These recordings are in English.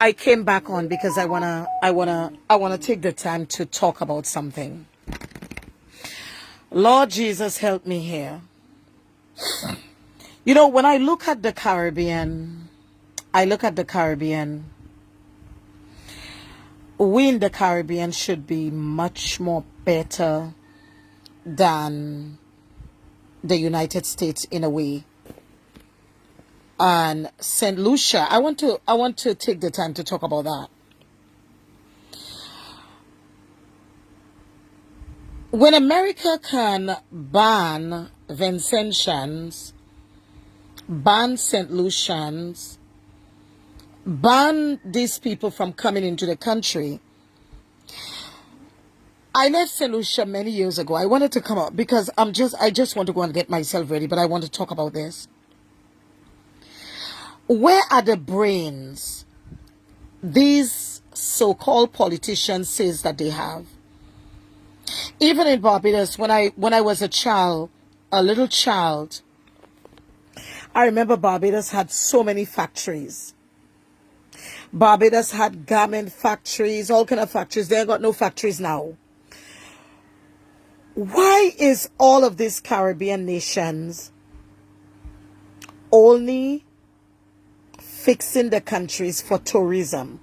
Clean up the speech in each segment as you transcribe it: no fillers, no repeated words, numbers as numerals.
I came back on because I wanna take the time to talk about something. Lord Jesus, help me here. You know, when I look at the Caribbean, we in the Caribbean should be much more better than the United States in a way. And St. Lucia, I want to take the time to talk about that. When America can ban Vincentians, ban St. Lucians, ban these people from coming into the country. I left St. Lucia many years ago. I wanted to come out because I just want to go and get myself ready, but I want to talk about this. Where are the brains these so-called politicians says that they have? Even in Barbados, when I was a child, a little child, I remember Barbados had so many factories. Barbados had garment factories, all kind of factories. They ain't got no factories now. Why is all of these Caribbean nations only fixing the countries for tourism?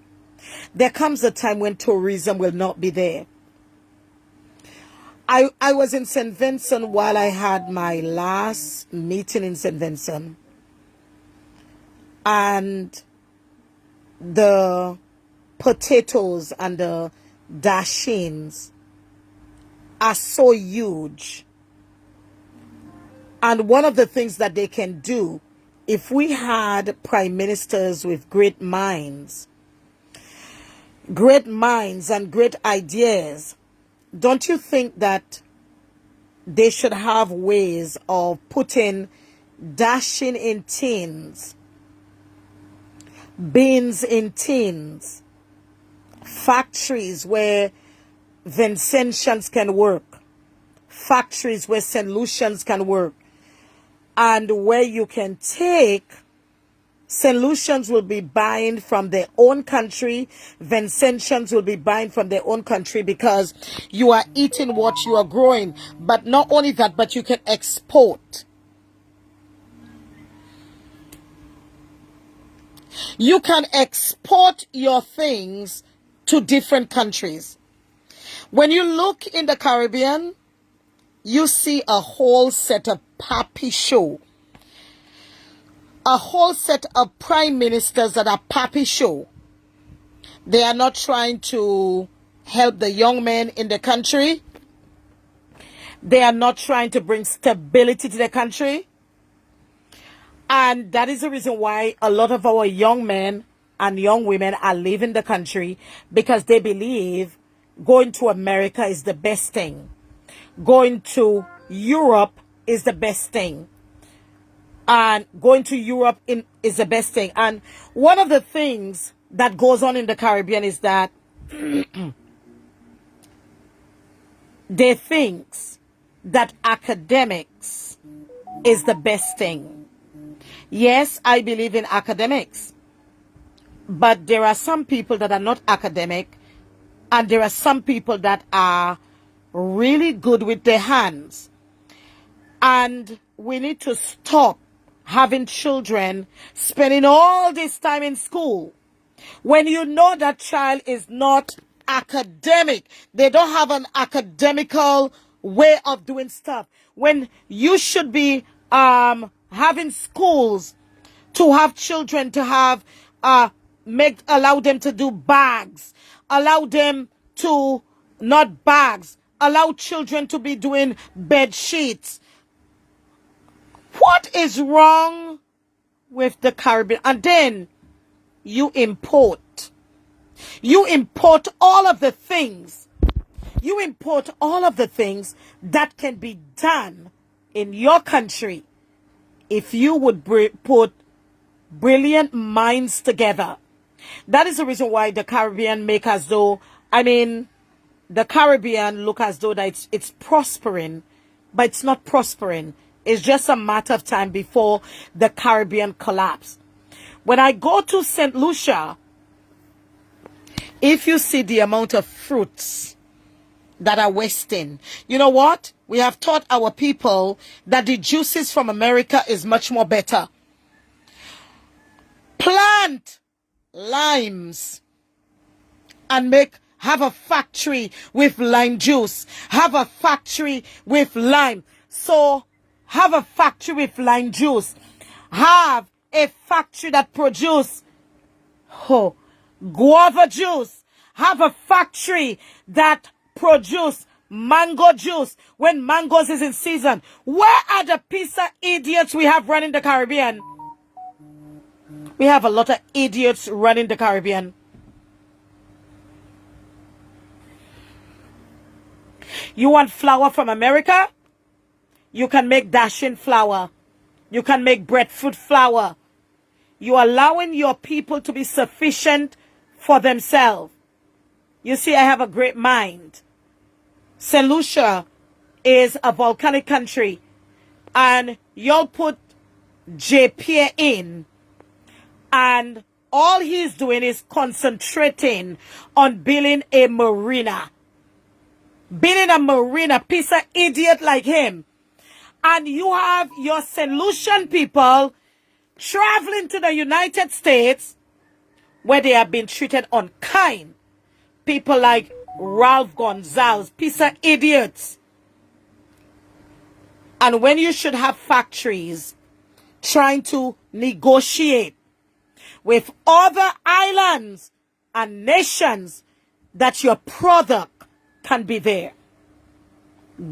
There comes a time when tourism will not be there. I was in St. Vincent while I had my last meeting in St. Vincent. And the potatoes and the dashings are so huge. And one of the things that they can do, if we had prime ministers with great minds and great ideas, don't you think that they should have ways of putting dashing in tins, beans in tins, factories where Vincentians can work, factories where St. Lucians can work, and where you can take St. Lucians will be buying from their own country. Vincentians will be buying from their own country because you are eating what you are growing. But not only that, but you can export. You can export your things to different countries. When you look in the Caribbean, you see a whole set of papi show. A whole set of prime ministers that are papi show. They are not trying to help the young men in the country. They are not trying to bring stability to the country. And that is the reason why a lot of our young men and young women are leaving the country, because they believe going to America is the best thing. Going to Europe is the best thing. And going to Europe is the best thing. And one of the things that goes on in the Caribbean is that they think that academics is the best thing. Yes, I believe in academics. But there are some people that are not academic. And there are some people that are really good with their hands. And we need to stop having children spending all this time in school when you know that child is not academic. They don't have an academical way of doing stuff. When you should be having schools to have children to have allow them to do bags, allow them to not bags, allow children to be doing bed sheets. What is wrong with the Caribbean? And then you import all of the things. You import all of the things that can be done in your country if you would put brilliant minds together. That is the reason why the Caribbean make as though, the Caribbean look as though that it's prospering, but it's not prospering. It's just a matter of time before the Caribbean collapse. When I go to St. Lucia, If you see the amount of fruits that are wasting, you know what? We have taught our people that the juices from America is much more better. Plant limes and have a factory with lime juice. Have a factory with lime. So have a factory with lime juice. Have a factory that produce guava juice. Have a factory that produce mango juice when mangoes is in season. Where are the piece of idiots we have running the Caribbean? We have a lot of idiots running the Caribbean. You want flour from America? You can make dashing flour. You can make breadfruit flour. You're allowing your people to be sufficient for themselves. You see, I have a great mind. St. Lucia is a volcanic country. And y'all put J. Pierre in. And all he's doing is concentrating on building a marina. Building a marina, piece of idiot like him. And you have your St. Lucian people traveling to the United States where they have been treated unkind. People like Ralph Gonzalez, piece of idiots. And when you should have factories trying to negotiate with other islands and nations that your product can be there.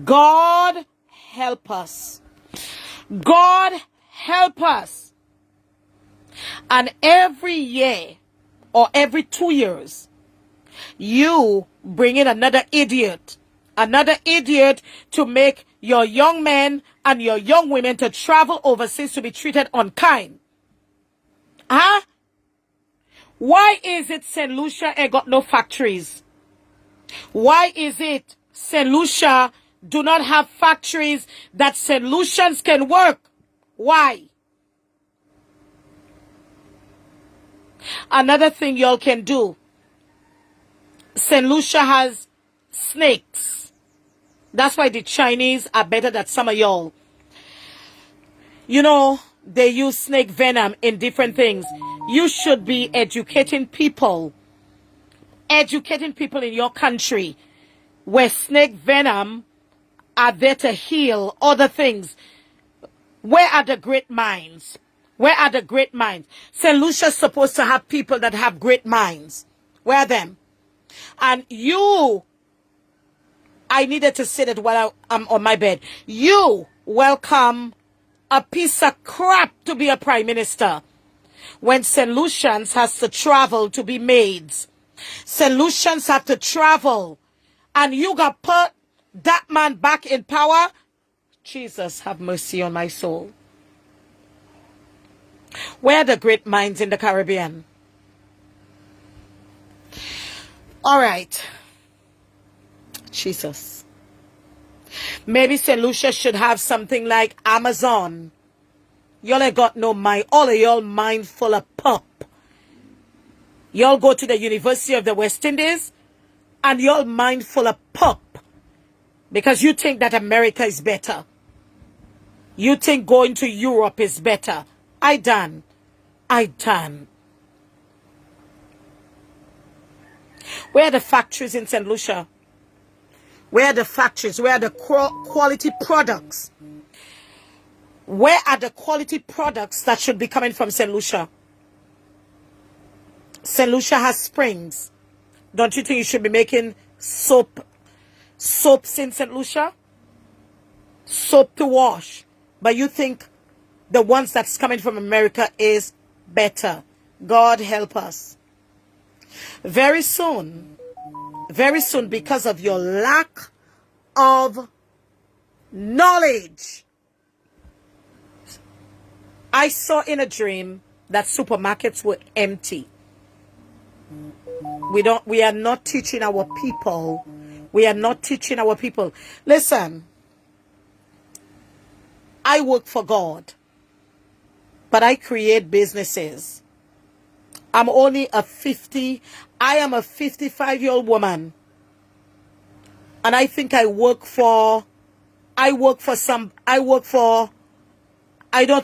God help us. God help us. And every year or every 2 years, you bring in another idiot to make your young men and your young women to travel overseas to be treated unkind. Huh? Why is it St. Lucia ain't got no factories? Why is it St. Lucia do not have factories that St. Lucians can work? Why? Another thing y'all can do. St. Lucia has snakes. That's why the Chinese are better than some of y'all. You know, they use snake venom in different things. You should be educating people in your country where snake venom are there to heal other things. Where are the great minds? Where are the great minds? St. Lucia's supposed to have people that have great minds. Where are them? And you, I needed to say that while I'm on my bed. You welcome a piece of crap to be a prime minister when St. Lucians has to travel to be maids. St. Lucians have to travel. And you got put that man back in power. Jesus, have mercy on my soul. Where are the great minds in the Caribbean? All right. Jesus. Maybe St. Lucia should have something like Amazon. Y'all ain't got no mind. All of y'all mind full of pop. Y'all go to the University of the West Indies and y'all mind full of pop. Because you think that America is better. You think going to Europe is better. I done. Where are the factories in St. Lucia? Where are the factories? Where are the quality products? Where are the quality products that should be coming from St. Lucia? St. Lucia has springs. Don't you think you should be making soaps in St. Lucia? Soap to wash. But you think the ones that's coming from America is better. God help us. Very soon, because of your lack of knowledge, I saw in a dream that supermarkets were empty. We are not teaching our people. We are not teaching our people. Listen, I work for God, but I create businesses. I am a 55-year-old woman. And I think I don't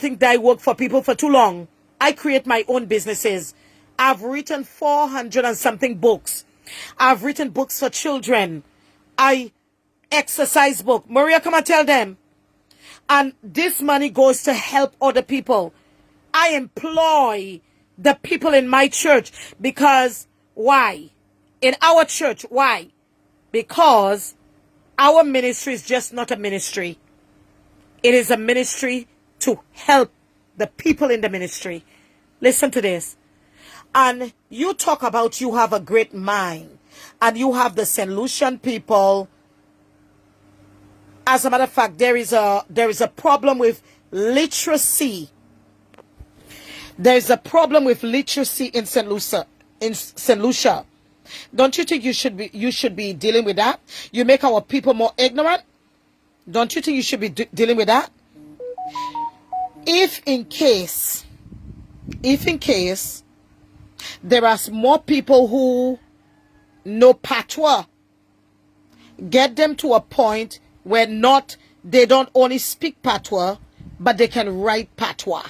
think that I work for people for too long. I create my own businesses. I've written 400 and something books. I've written books for children. I exercise book. Maria, come and tell them. And this money goes to help other people. I employ the people in my church because why? In our church, why? Because our ministry is just not a ministry. It is a ministry to help the people in the ministry. Listen to this. And you talk about you have a great mind and you have the St. Lucian people. As a matter of fact, there is a problem with literacy. There is a problem with literacy in St. Lucia. Don't you think you should be dealing with that? You make our people more ignorant. Don't you think you should be dealing with that? If in case there are more people who know patois, get them to a point where they don't only speak patois, but they can write patois.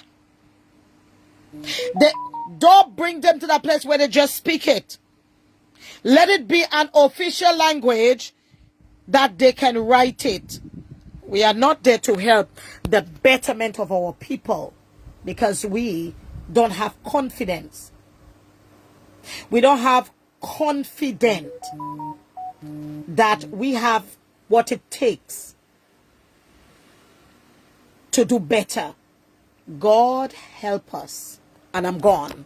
Don't bring them to that place where they just speak it. Let it be an official language that they can write it. We are not there to help the betterment of our people because we don't have confidence. We don't have confidence that we have what it takes to do better. God help us. And I'm gone.